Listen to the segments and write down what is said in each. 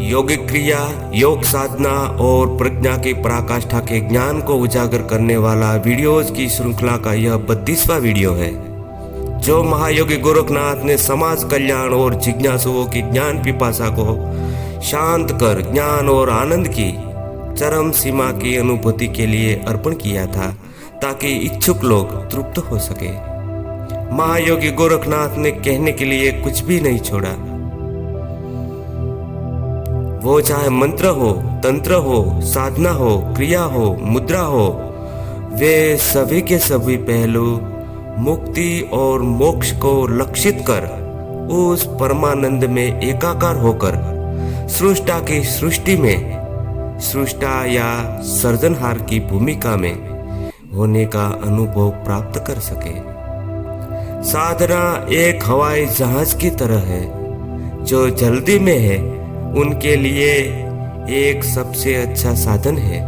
योगिक क्रिया, योग साधना और प्रज्ञा की पराकाष्ठा के ज्ञान को उजागर करने वाला वीडियोज की श्रृंखला का यह 32वां वीडियो है, जो महायोगी गोरखनाथ ने समाज कल्याण और जिज्ञासुओं की ज्ञान पिपासा को शांत कर ज्ञान और आनंद की चरम सीमा की अनुभूति के लिए अर्पण किया था, ताकि इच्छुक लोग तृप्त हो सके। महायोगी गोरखनाथ ने कहने के लिए कुछ भी नहीं छोड़ा। वो चाहे मंत्र हो, तंत्र हो, साधना हो, क्रिया हो, मुद्रा हो, वे सभी के सभी पहलू मुक्ति और मोक्ष को लक्षित कर उस परमानंद में एकाकार होकर सृष्टा की सृष्टि में सृष्टा या सर्जनहार की भूमिका में होने का अनुभव प्राप्त कर सके। साधना एक हवाई जहाज की तरह है, जो जल्दी में है उनके लिए एक सबसे अच्छा साधन है।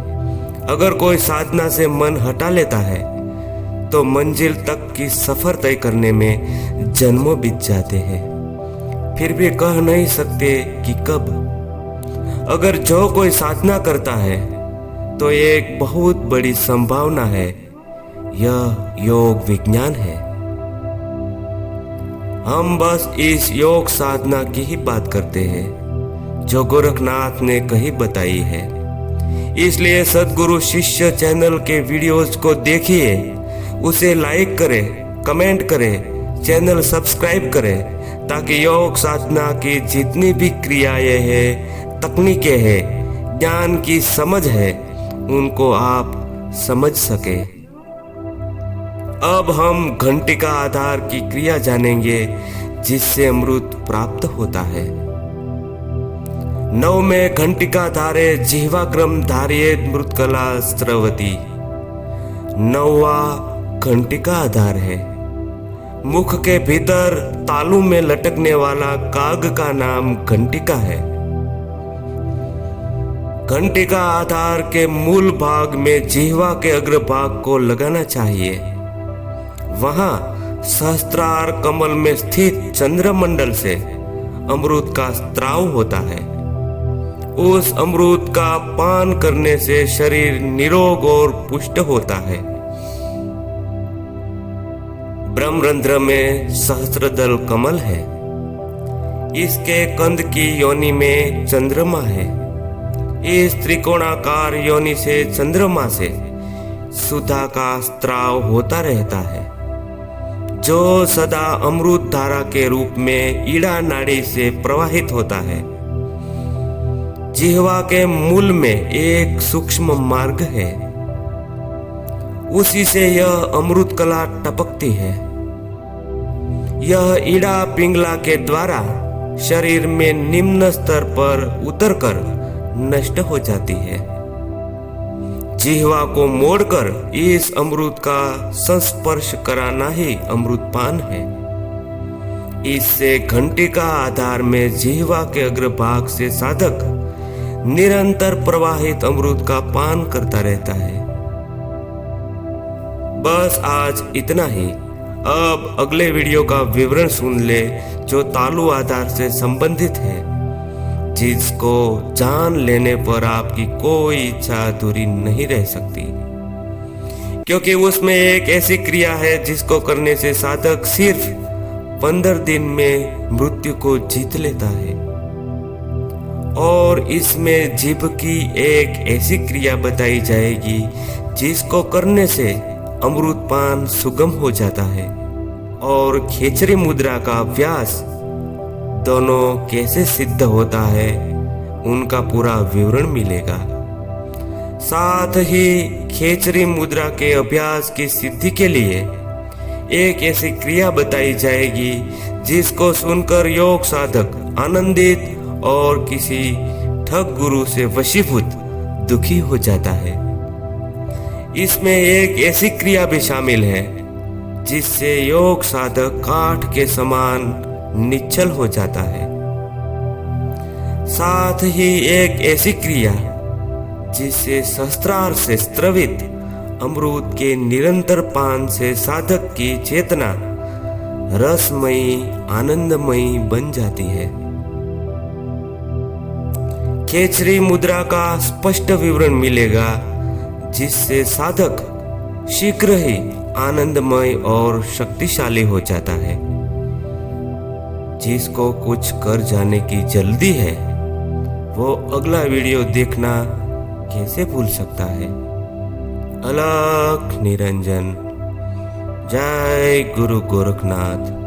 अगर कोई साधना से मन हटा लेता है तो मंजिल तक की सफर तय करने में जन्मों बीत जाते हैं, फिर भी कह नहीं सकते कि कब। अगर जो कोई साधना करता है तो एक बहुत बड़ी संभावना है, यह योग विज्ञान है। हम बस इस योग साधना की ही बात करते हैं जो गोरखनाथ ने कही बताई है। इसलिए सद्गुरु शिष्य चैनल के वीडियोस को देखिए, उसे लाइक करें, कमेंट करें, चैनल सब्सक्राइब करें, ताकि योग साधना की जितनी भी क्रियाएं हैं, तकनीकें हैं, ज्ञान की समझ है, उनको आप समझ सके। अब हम घंटिका आधार की क्रिया जानेंगे, जिससे अमृत प्राप्त होता है। नव में घंटिका धारे जिह्वाग्रम धारिये मृतकला स्रवती। नौवा घंटिका आधार है। मुख के भीतर तालू में लटकने वाला काग का नाम घंटिका है। घंटिका आधार के मूल भाग में जिह्वा के अग्रभाग को लगाना चाहिए। वहां सहस्त्रार कमल में स्थित चंद्रमंडल से अमृत का स्त्राव होता है। उस अमृत का पान करने से शरीर निरोग और पुष्ट होता है। ब्रह्मरंध्र में सहस्त्रदल कमल है। इसके कंद की योनि में चंद्रमा है। इस त्रिकोणाकार योनि से चंद्रमा से सुधा का स्त्राव होता रहता है, जो सदा अमृत धारा के रूप में ईड़ा नाड़ी से प्रवाहित होता है। जिह्वा के मूल में एक सूक्ष्म मार्ग है, उसी से यह अमृत कला टपकती है। यह ईड़ा पिंगला के द्वारा शरीर में निम्न स्तर पर उतरकर नष्ट हो जाती है। जिह्वा को मोड़कर इस अमृत का संस्पर्श कराना ही अमृतपान है। इससे घंटिका आधार में जिह्वा के अग्रभाग से साधक निरंतर प्रवाहित अमृत का पान करता रहता है। बस आज इतना ही। अब अगले वीडियो का विवरण सुन ले, जो तालु आधार से संबंधित है, जिसको जान लेने पर आपकी कोई इच्छा अधूरी नहीं रह सकती, क्योंकि उसमें एक ऐसी क्रिया है जिसको करने से साधक सिर्फ 15 दिन में मृत्यु को जीत लेता है। और इसमें जीभ की एक ऐसी क्रिया बताई जाएगी जिसको करने से अमृतपान सुगम हो जाता है। और खेचरी मुद्रा का अभ्यास दोनों कैसे सिद्ध होता है, उनका पूरा विवरण मिलेगा। साथ ही खेचरी मुद्रा के अभ्यास की सिद्धि के लिए एक ऐसी क्रिया बताई जाएगी जिसको सुनकर योग साधक आनंदित और किसी ठग गुरु से वशीभूत दुखी हो जाता है। इसमें एक ऐसी क्रिया भी शामिल है जिससे योग साधक काठ के समान निश्चल हो जाता है। साथ ही एक ऐसी क्रिया जिससे शस्त्रार से स्त्रवित अमृत के निरंतर पान से साधक की चेतना रसमयी आनंदमयी बन जाती है। खेचरी मुद्रा का स्पष्ट विवरण मिलेगा, जिससे साधक शीघ्र ही आनंदमय और शक्तिशाली हो जाता है। जिसको कुछ कर जाने की जल्दी है, वो अगला वीडियो देखना कैसे भूल सकता है। अलख निरंजन। जय गुरु गोरखनाथ।